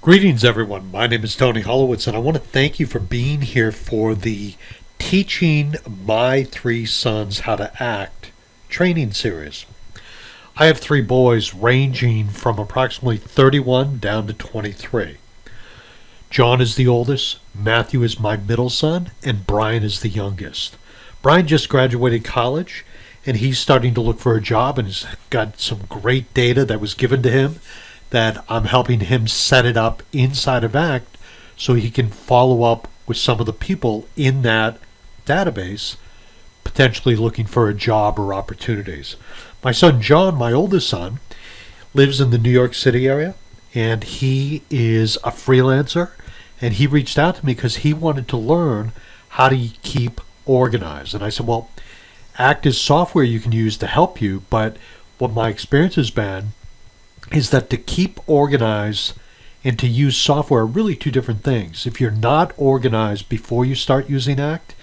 Greetings everyone, my name is Tony Holowitz and I want to thank you for being here for the Teaching My Three Sons How to Act training series. I have three boys ranging from approximately 31 down to 23. John is the oldest, Matthew is my middle son, and Brian is the youngest. Brian just graduated college and he's starting to look for a job and has got some great data that was given to him that I'm helping him set it up inside of ACT so he can follow up with some of the people in that database potentially looking for a job or opportunities. My son John, my oldest son, lives in the New York City area and he is a freelancer, and he reached out to me because he wanted to learn how to keep organized. And I said, well, ACT is software you can use to help you, but what my experience has been is that to keep organized and to use software are really two different things. If you're not organized before you start using ACT,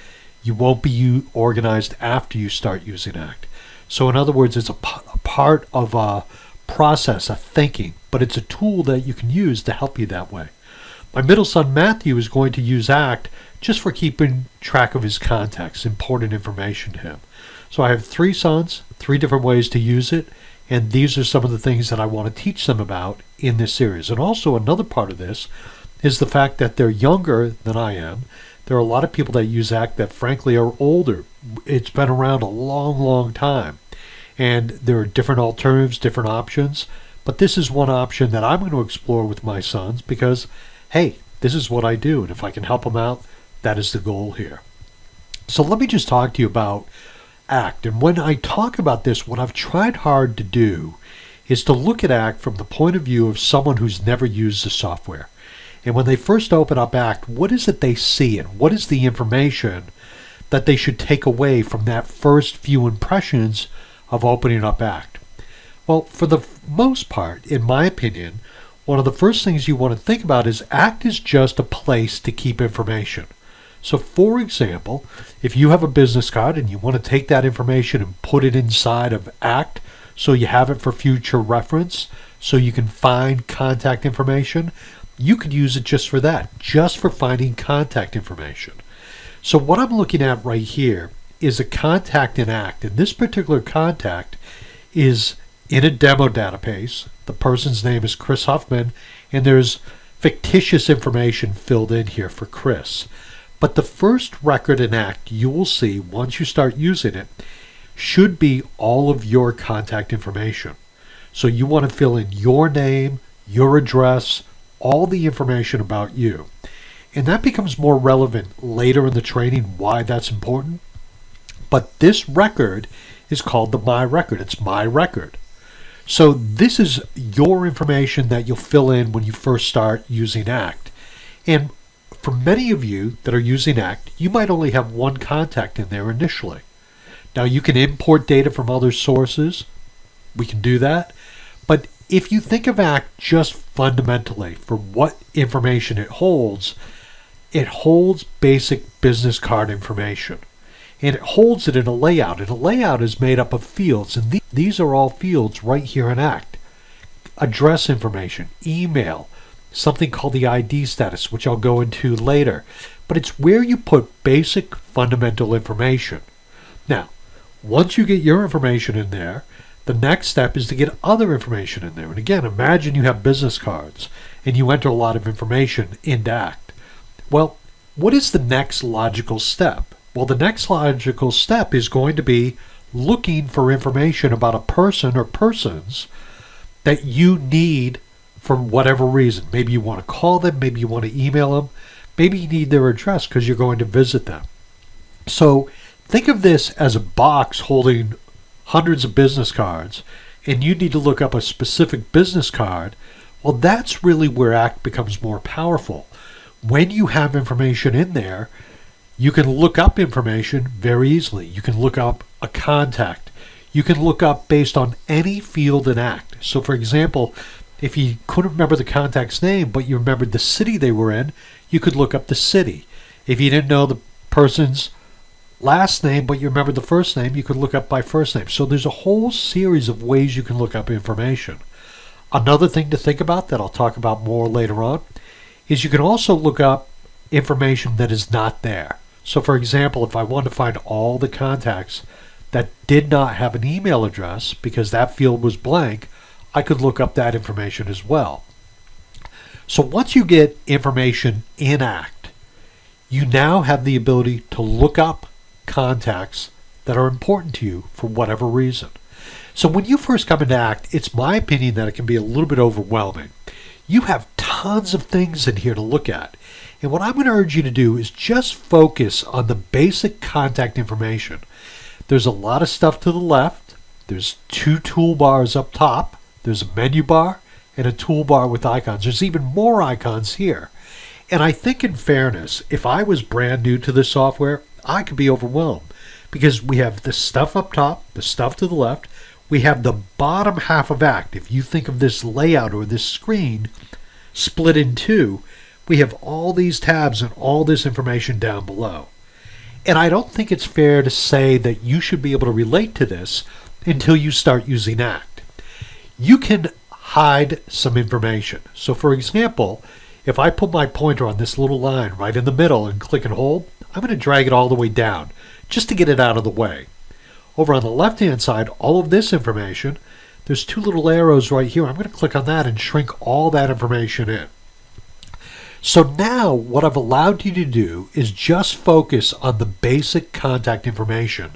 you won't be organized after you start using ACT. So in other words, it's a part of a process, a thinking, but it's a tool that you can use to help you that way. My middle son Matthew is going to use ACT just for keeping track of his contacts, important information to him. So I have three sons, three different ways to use it, and these are some of the things that I want to teach them about in this series. And also another part of this is the fact that they're younger than I am. There are a lot of people that use ACT that frankly are older. It's been around a long, long time. And there are different alternatives, different options. But this is one option that I'm going to explore with my sons because, hey, this is what I do. And if I can help them out, that is the goal here. So let me just talk to you about ACT. And when I talk about this, what I've tried hard to do is to look at ACT from the point of view of someone who's never used the software. And when they first open up ACT, what is it they see and what is the information that they should take away from that first few impressions of opening up ACT? Well, for the most part, in my opinion, one of the first things you want to think about is ACT is just a place to keep information. So for example, if you have a business card and you want to take that information and put it inside of ACT so you have it for future reference, so you can find contact information, you could use it just for that, just for finding contact information. So what I'm looking at right here is a contact in ACT, and this particular contact is in a demo database. The person's name is Chris Huffman, and there's fictitious information filled in here for Chris. But the first record in ACT you will see once you start using it should be all of your contact information. So you want to fill in your name, your address, all the information about you. And that becomes more relevant later in the training why that's important. But this record is called the My Record. It's my record. So this is your information that you'll fill in when you first start using ACT. And for many of you that are using ACT, you might only have one contact in there initially. Now you can import data from other sources. We can do that. But if you think of ACT just fundamentally for what information it holds basic business card information. And it holds it in a layout. And a layout is made up of fields. And these are all fields right here in ACT. Address information, email, something called the ID status, which I'll go into later. But it's where you put basic fundamental information. Now, once you get your information in there, the next step is to get other information in there. And again, imagine you have business cards and you enter a lot of information into ACT. Well, what is the next logical step? Well, the next logical step is going to be looking for information about a person or persons that you need for whatever reason. Maybe you want to call them, maybe you want to email them, maybe you need their address because you're going to visit them. So think of this as a box holding hundreds of business cards, and you need to look up a specific business card. Well, that's really where ACT becomes more powerful. When you have information in there, you can look up information very easily. You can look up a contact. You can look up based on any field in ACT. So for example, if you couldn't remember the contact's name, but you remembered the city they were in, you could look up the city. If you didn't know the person's last name, but you remember the first name, you could look up by first name. So there's a whole series of ways you can look up information. Another thing to think about that I'll talk about more later on is you can also look up information that is not there. So for example, if I want to find all the contacts that did not have an email address because that field was blank, I could look up that information as well. So once you get information in ACT, you now have the ability to look up contacts that are important to you for whatever reason. So when you first come into ACT, it's my opinion that it can be a little bit overwhelming. You have tons of things in here to look at. And what I'm going to urge you to do is just focus on the basic contact information. There's a lot of stuff to the left. There's 2 toolbars up top. There's a menu bar and a toolbar with icons. There's even more icons here. And I think in fairness, if I was brand new to this software, I could be overwhelmed because we have the stuff up top, the stuff to the left. We have the bottom half of ACT. If you think of this layout or this screen split in two, we have all these tabs and all this information down below. And I don't think it's fair to say that you should be able to relate to this until you start using ACT. You can hide some information. So for example, if I put my pointer on this little line right in the middle and click and hold, I'm going to drag it all the way down just to get it out of the way. Over on the left hand side, all of this information, there's 2 little arrows right here. I'm going to click on that and shrink all that information in. So now what I've allowed you to do is just focus on the basic contact information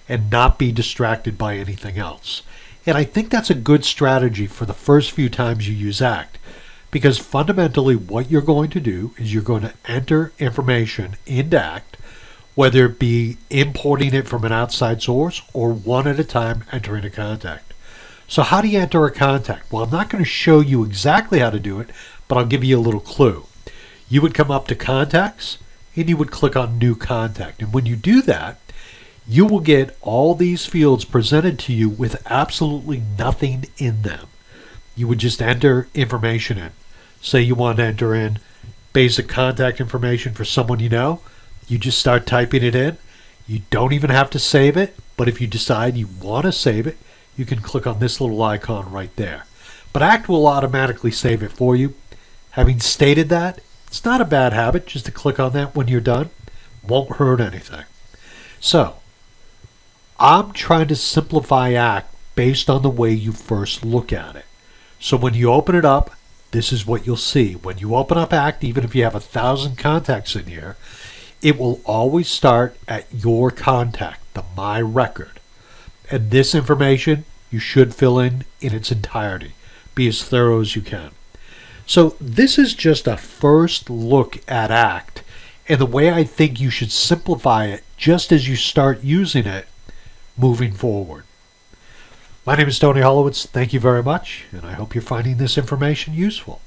and not be distracted by anything else. And I think that's a good strategy for the first few times you use ACT, because fundamentally what you're going to do is you're going to enter information into ACT, whether it be importing it from an outside source or one at a time entering a contact. So how do you enter a contact? Well, I'm not going to show you exactly how to do it, but I'll give you a little clue. You would come up to contacts and you would click on new contact. And when you do that, you will get all these fields presented to you with absolutely nothing in them. You would just enter information in. Say you want to enter in basic contact information for someone you know. You just start typing it in. You don't even have to save it, but if you decide you want to save it, you can click on this little icon right there. But ACT will automatically save it for you. Having stated that, it's not a bad habit just to click on that when you're done. Won't hurt anything. So, I'm trying to simplify ACT based on the way you first look at it. So when you open it up, this is what you'll see. When you open up ACT, even if you have 1,000 contacts in here, it will always start at your contact, the My Record. And this information you should fill in its entirety. Be as thorough as you can. So this is just a first look at ACT and the way I think you should simplify it just as you start using it moving forward. My name is Tony Holowitz. Thank you very much, and I hope you're finding this information useful.